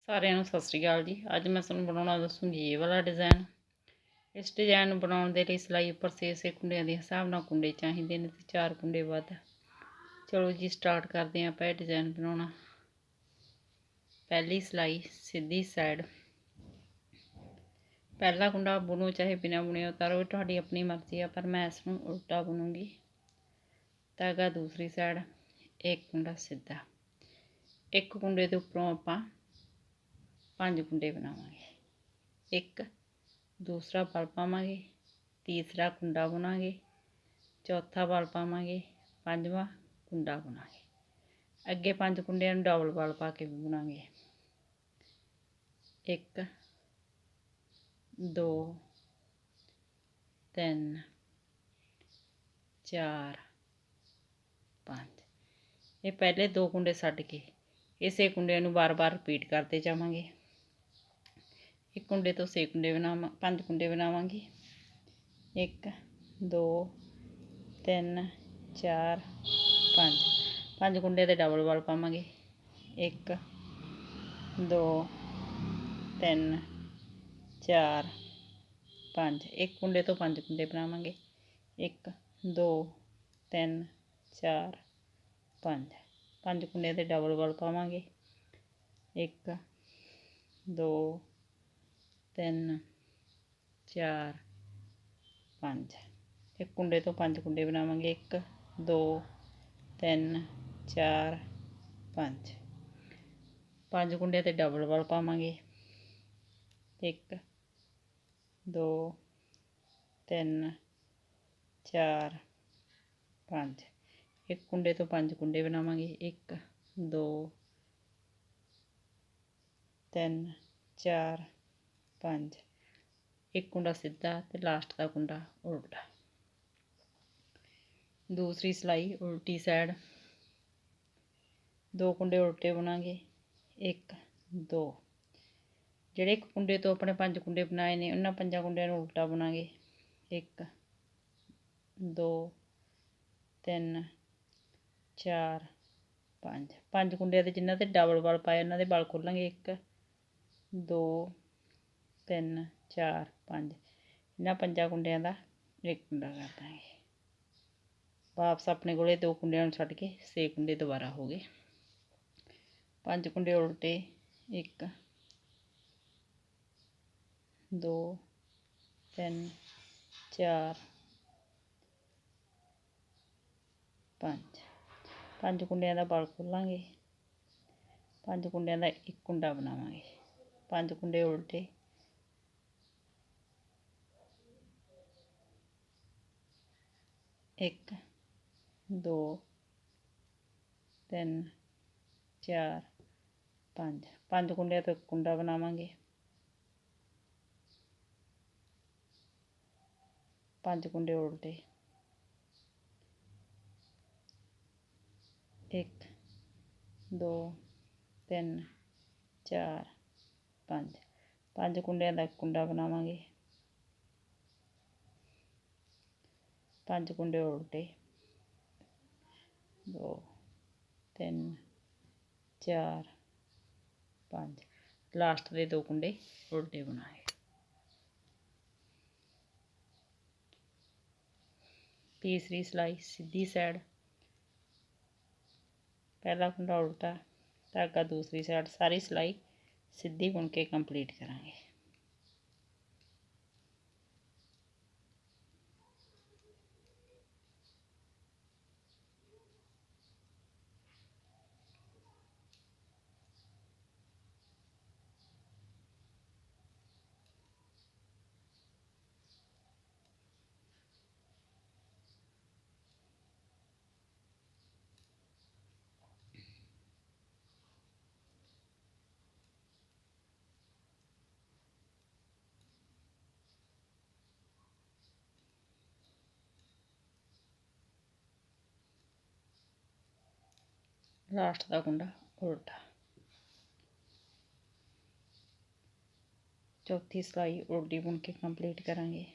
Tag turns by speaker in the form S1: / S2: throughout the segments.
S1: ਸਾਰਿਆਂ ਨੂੰ ਸਤਿ ਸ਼੍ਰੀ ਅਕਾਲ ਜੀ। ਅੱਜ ਮੈਂ ਤੁਹਾਨੂੰ ਬਣਾਉਣਾ ਦੱਸੂਗੀ ਇਹ ਵਾਲਾ ਡਿਜ਼ਾਈਨ। ਇਸ ਡਿਜ਼ਾਈਨ ਨੂੰ ਬਣਾਉਣ ਦੇ ਲਈ ਸਿਲਾਈ ਉੱਪਰ 6 ਕੁੰਡਿਆਂ ਦੇ ਹਿਸਾਬ ਨਾਲ ਕੁੰਡੇ ਚਾਹੀਦੇ ਨੇ ਤੇ 4 ਕੁੰਡੇ ਵੱਧ। ਚਲੋ ਜੀ ਸਟਾਰਟ ਕਰਦੇ ਹਾਂ ਆਪਾਂ ਇਹ ਡਿਜ਼ਾਈਨ ਬਣਾਉਣਾ। ਪਹਿਲੀ ਸਿਲਾਈ ਸਿੱਧੀ ਸਾਈਡ, ਪਹਿਲਾ ਕੁੰਡਾ ਬੁਣੋ ਚਾਹੇ ਬਿਨਾਂ ਬੁਣੇ ਉਤਾਰੋ, ਤੁਹਾਡੀ ਆਪਣੀ ਮਰਜ਼ੀ ਆ, ਪਰ ਮੈਂ ਇਸ ਨੂੰ ਉਲਟਾ ਬੁਣੂੰਗੀ। ਧਾਗਾ ਦੂਸਰੀ ਸਾਈਡ, ਇੱਕ ਕੁੰਡਾ ਸਿੱਧਾ, ਇੱਕ ਕੁੰਡੇ ਦੇ ਉੱਪਰੋਂ ਆਪਾਂ 5 ਕੁੰਡੇ ਬਣਾਵਾਂਗੇ। ਇੱਕ ਦੂਸਰਾ ਵਲ ਪਾਵਾਂਗੇ, ਤੀਸਰਾ ਕੁੰਡਾ ਬੁਣਾਂਗੇ, ਚੌਥਾ ਵਲ ਪਾਵਾਂਗੇ, ਪੰਜਵਾਂ ਕੁੰਡਾ ਬੁਣਾਂਗੇ। ਅੱਗੇ 5 ਕੁੰਡਿਆਂ ਨੂੰ ਡਬਲ ਵਲ ਪਾ ਕੇ ਬੁਣਾਂਗੇ। 1 2 3 4 5। ਇਹ ਪਹਿਲੇ 2 ਕੁੰਡੇ ਛੱਡ ਕੇ ਇਸੇ ਕੁੰਡਿਆਂ ਨੂੰ ਵਾਰ-ਵਾਰ ਰਿਪੀਟ ਕਰਦੇ ਜਾਵਾਂਗੇ। ਇੱਕ ਕੁੰਡੇ ਤੋਂ 6 ਕੁੰਡੇ ਬਣਾਵਾਂ 5 ਕੁੰਡੇ ਬਣਾਵਾਂਗੇ। 1 2 3 4 5। 5 ਕੁੰਡੇ ਦੇ ਡਬਲ ਵਲ ਪਾਵਾਂਗੇ। 1 2 3 4 5। ਇੱਕ ਕੁੰਡੇ ਤੋਂ 5 ਕੁੰਡੇ ਬਣਾਵਾਂਗੇ। 1 2 3 4 5। 5 ਕੁੰਡੇ ਦੇ ਡਬਲ ਵਲ ਪਾਵਾਂਗੇ। 1 2 3 4 5। ਇੱਕ ਕੁੰਡੇ ਤੋਂ 5 ਕੁੰਡੇ ਬਣਾਵਾਂਗੇ। 1 2 3 4 5। 5 ਕੁੰਡੇ ਤੇ ਡਬਲ ਵਲ ਪਾਵਾਂਗੇ। 1 2 3 4 5। ਇੱਕ ਕੁੰਡੇ ਤੋਂ 5 ਕੁੰਡੇ ਬਣਾਵਾਂਗੇ। 1 2 3 4 5। ਇੱਕ ਕੁੰਡਾ ਸਿੱਧਾ ਤੇ ਲਾਸਟ ਦਾ ਕੁੰਡਾ ਉਲਟਾ। ਦੂਸਰੀ ਸਿਲਾਈ ਉਲਟੀ ਸਾਈਡ, 2 ਕੁੰਡੇ ਉਲਟੇ ਬੁਣਾਂਗੇ। 1 2। ਜਿਹੜੇ ਇੱਕ ਕੁੰਡੇ ਤੋਂ ਆਪਣੇ 5 ਕੁੰਡੇ ਬਣਾਏ ਨੇ ਉਹਨਾਂ 5 ਕੁੰਡਿਆਂ ਨੂੰ ਉਲਟਾ ਬੁਣਾਂਗੇ। 1 2 3 4 5। 5 ਕੁੰਡਿਆਂ ਦੇ ਜਿਨ੍ਹਾਂ ਤੇ ਡਬਲ ਵਲ ਪਾਏ ਉਹਨਾਂ ਦੇ ਵਲ ਖੋਲਾਂਗੇ। 1 2 3 4 5। ਇਹਨਾਂ 5 ਕੁੰਡਿਆਂ ਦਾ ਇੱਕ ਕੁੰਡਾ ਕਰ ਦਾਂਗੇ। ਵਾਪਸ ਆਪਣੇ ਕੋਲੇ 2 ਕੁੰਡਿਆਂ ਨੂੰ ਛੱਡ ਕੇ 6 ਕੁੰਡੇ ਦੁਬਾਰਾ ਹੋ ਗਏ। 5 ਕੁੰਡੇ ਉਲਟੇ। 1 2 3 4 5। 5 ਕੁੰਡਿਆਂ ਦਾ ਵਲ ਖੋਲਾਂਗੇ। 5 ਕੁੰਡਿਆਂ ਦਾ ਇੱਕ ਕੁੰਡਾ ਬਣਾਵਾਂਗੇ। 5 ਕੁੰਡੇ ਉਲਟੇ। 1 2 3 4 5। 5 ਕੁੰਡਿਆਂ ਤੋਂ ਇੱਕ ਕੁੰਡਾ ਬਣਾਵਾਂਗੇ। 5 ਕੁੰਡੇ ਉਲਟੇ। 1 2 3 4 5। 5 ਕੁੰਡਿਆਂ ਦਾ ਇੱਕ ਕੁੰਡਾ ਬਣਾਵਾਂਗੇ। 5 ਕੁੰਡੇ ਉਲਟੇ। 2 3 4 5। ਲਾਸਟ ਦੇ 2 ਕੁੰਡੇ ਉਲਟੇ ਬਣਾਏ। ਤੀਸਰੀ ਸਿਲਾਈ ਸਿੱਧੀ ਸਾਈਡ, ਪਹਿਲਾ ਕੁੰਡਾ ਉਲਟਾ, ਧਾਗਾ ਦੂਸਰੀ ਸਾਈਡ। ਸਾਰੀ ਸਿਲਾਈ ਸਿੱਧੀ ਬੁਣ ਕੇ ਕੰਪਲੀਟ ਕਰਾਂਗੇ। ਲਾਸਟ ਦਾ ਕੁੰਡਾ ਉਲਟਾ। ਚੌਥੀ ਸਿਲਾਈ ਉਲਟੀ ਬੁਣ ਕੇ ਕੰਪਲੀਟ ਕਰਾਂਗੇ।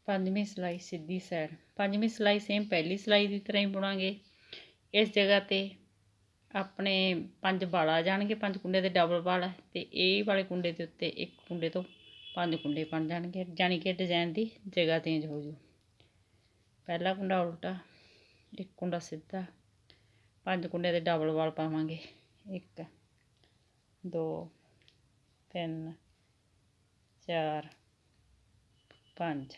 S1: ਪੰਜਵੀਂ ਸਿਲਾਈ ਸਿੱਧੀ ਸਾਈਡ। ਪੰਜਵੀਂ ਸਿਲਾਈ ਸੇਮ ਪਹਿਲੀ ਸਿਲਾਈ ਦੀ ਤਰ੍ਹਾਂ ਹੀ ਬੁਣਾਂਗੇ। ਇਸ ਜਗ੍ਹਾ 'ਤੇ ਆਪਣੇ 5 ਵਾਲ ਆ ਜਾਣਗੇ, 5 ਕੁੰਡੇ ਦੇ ਡਬਲ ਵਾਲ, ਅਤੇ ਇਹ ਵਾਲੇ ਕੁੰਡੇ ਦੇ ਉੱਤੇ ਇੱਕ ਕੁੰਡੇ ਤੋਂ 5 ਕੁੰਡੇ ਬਣ ਜਾਣਗੇ, ਜਾਣੀ ਕਿ ਡਿਜ਼ਾਈਨ ਦੀ ਜਗ੍ਹਾ ਚੇਂਜ ਹੋ ਜੂ। ਪਹਿਲਾ ਕੁੰਡਾ ਉਲਟਾ, ਇੱਕ ਕੁੰਡਾ ਸਿੱਧਾ, 5 ਕੁੰਡੇ ਦੇ ਡਬਲ ਵਾਲ ਪਾਵਾਂਗੇ। 1 2 3 4 5।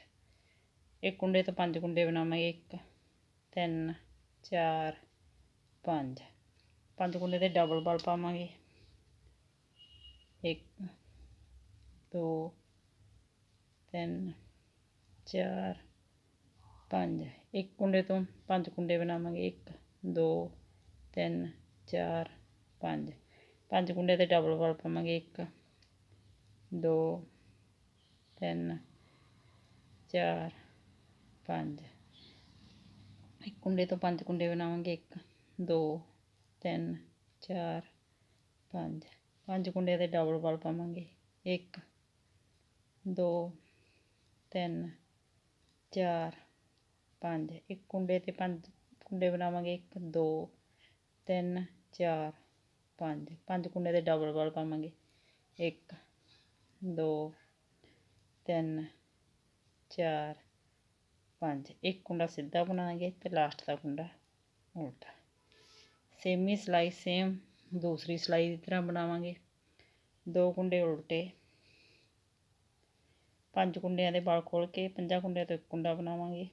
S1: ਇੱਕ ਕੁੰਡੇ ਤੋਂ 5 ਕੁੰਡੇ ਬਣਾਵਾਂਗੇ। 1 3 4 5। 5 ਕੁੰਡੇ ਦੇ ਡਬਲ ਵਾਲ ਪਾਵਾਂਗੇ। 1 2 3 4 5। ਇੱਕ ਕੁੰਡੇ ਤੋਂ 5 ਕੁੰਡੇ ਬਣਾਵਾਂਗੇ। 1 2 3 4 5। 5 ਕੁੰਡੇ ਦੇ ਡਬਲ ਵਾਲ ਪਾਵਾਂਗੇ। 1 2 3 4 5। ਇੱਕ ਕੁੰਡੇ ਤੋਂ 5 ਕੁੰਡੇ ਬਣਾਵਾਂਗੇ। 1 2 3 4 5। 5 ਕੁੰਡੇ ਦੇ ਡਬਲ ਵਾਲ ਪਾਵਾਂਗੇ। 1 2 3 4 5। ਇੱਕ ਕੁੰਡੇ 'ਤੇ 5 ਕੁੰਡੇ ਬਣਾਵਾਂਗੇ। 1 2 3 4 5। 5 ਕੁੰਡੇ ਦੇ ਡਬਲ ਵਾਲ ਪਾਵਾਂਗੇ। 1 2 3 4 5। ਇੱਕ ਕੁੰਡਾ ਸਿੱਧਾ ਬਣਾਵਾਂਗੇ ਅਤੇ ਲਾਸਟ ਦਾ ਕੁੰਡਾ ਉਲਟਾ। ਸੇਮੀ ਸਿਲਾਈ ਸੇਮ ਦੂਸਰੀ ਸਿਲਾਈ ਦੀ ਤਰ੍ਹਾਂ ਬਣਾਵਾਂਗੇ। 2 ਕੁੰਡੇ ਉਲਟੇ, 5 ਕੁੰਡਿਆਂ ਦੇ ਵਾਲ ਖੋਲ੍ਹ ਕੇ 5 ਕੁੰਡਿਆਂ ਤੋਂ ਇੱਕ ਕੁੰਡਾ ਬਣਾਵਾਂਗੇ।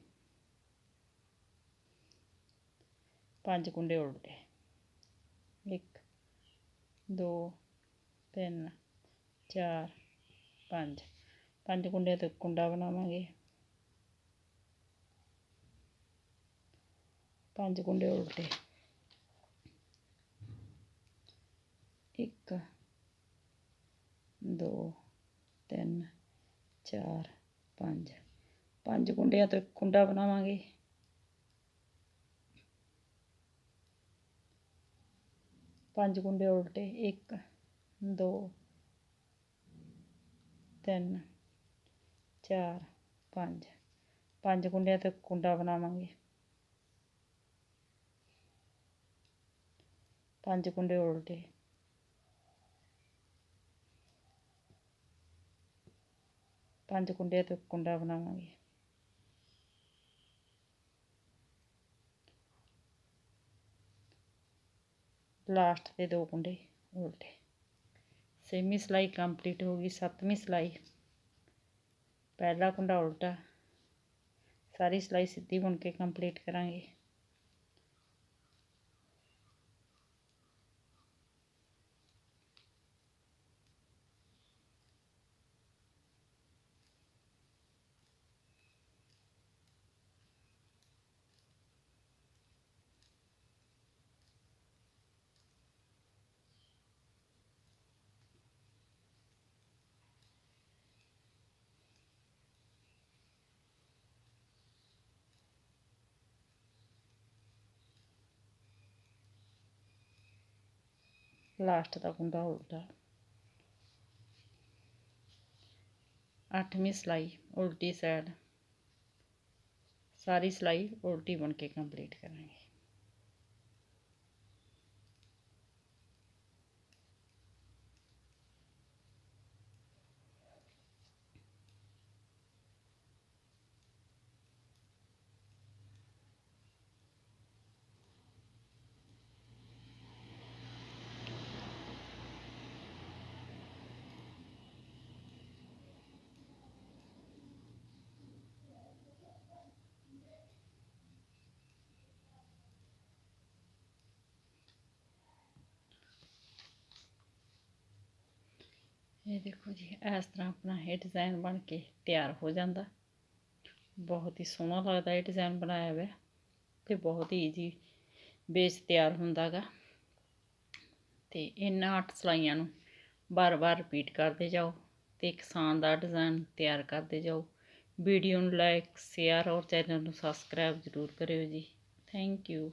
S1: 5 ਕੁੰਡੇ ਉਲਟੇ, 1 2 3 4 5। 5 ਕੁੰਡਿਆਂ ਤੋਂ ਇੱਕ ਕੁੰਡਾ ਬਣਾਵਾਂਗੇ। 5 ਕੁੰਡੇ ਉਲਟੇ, 1 2 3 4 5। 5 ਕੁੰਡਿਆਂ ਤੋਂ ਇੱਕ ਕੁੰਡਾ ਬਣਾਵਾਂਗੇ। 5 ਕੁੰਡੇ ਉਲਟੇ, 1 2 3 4 5। 5 ਕੁੰਡਿਆਂ ਤੋਂ ਇੱਕ ਕੁੰਡਾ ਬਣਾਵਾਂਗੇ। 5 ਕੁੰਡੇ ਉਲਟੇ, 5 ਕੁੰਡਿਆਂ ਤੋਂ ਇੱਕ ਕੁੰਡਾ ਬਣਾਵਾਂਗੇ। ਲਾਸਟ ਦੇ 2 ਕੁੰਡੇ ਉਲਟੇ। ਛੇਵੀਂ ਸਿਲਾਈ ਕੰਪਲੀਟ ਹੋ ਗਈ। 7ਵੀਂ ਸਿਲਾਈ, ਪਹਿਲਾ ਕੁੰਡਾ ਉਲਟਾ, ਸਾਰੀ ਸਿਲਾਈ ਸਿੱਧੀ ਬੁਣ ਕੇ ਕੰਪਲੀਟ ਕਰਾਂਗੇ। ਲਾਸਟ ਦਾ ਕੁੰਡਾ ਉਲਟਾ। 8ਵੀਂ ਸਿਲਾਈ ਉਲਟੀ ਸਾਈਡ, ਸਾਰੀ ਸਿਲਾਈ ਉਲਟੀ ਬੁਣ ਕੇ ਕੰਪਲੀਟ ਕਰਾਂਗੇ। ਇਹ ਦੇਖੋ ਜੀ, ਇਸ ਤਰ੍ਹਾਂ ਆਪਣਾ ਇਹ ਡਿਜ਼ਾਈਨ ਬਣ ਕੇ ਤਿਆਰ ਹੋ ਜਾਂਦਾ। ਬਹੁਤ ਹੀ ਸੋਹਣਾ ਲੱਗਦਾ ਇਹ ਡਿਜ਼ਾਈਨ ਬਣਾਇਆ ਹੋਇਆ, ਅਤੇ ਬਹੁਤ ਹੀ ਈਜੀ ਬੇਸ ਤਿਆਰ ਹੁੰਦਾ ਗਾ। ਅਤੇ ਇਹਨਾਂ 8 ਸਿਲਾਈਆਂ ਨੂੰ ਵਾਰ-ਵਾਰ ਰਿਪੀਟ ਕਰਦੇ ਜਾਓ ਅਤੇ ਇੱਕ ਸ਼ਾਨਦਾਰ ਡਿਜ਼ਾਈਨ ਤਿਆਰ ਕਰਦੇ ਜਾਓ। ਵੀਡੀਓ ਨੂੰ ਲਾਈਕ, ਸ਼ੇਅਰ ਔਰ ਚੈਨਲ ਨੂੰ ਸਬਸਕ੍ਰਾਈਬ ਜ਼ਰੂਰ ਕਰਿਓ ਜੀ। Thank you.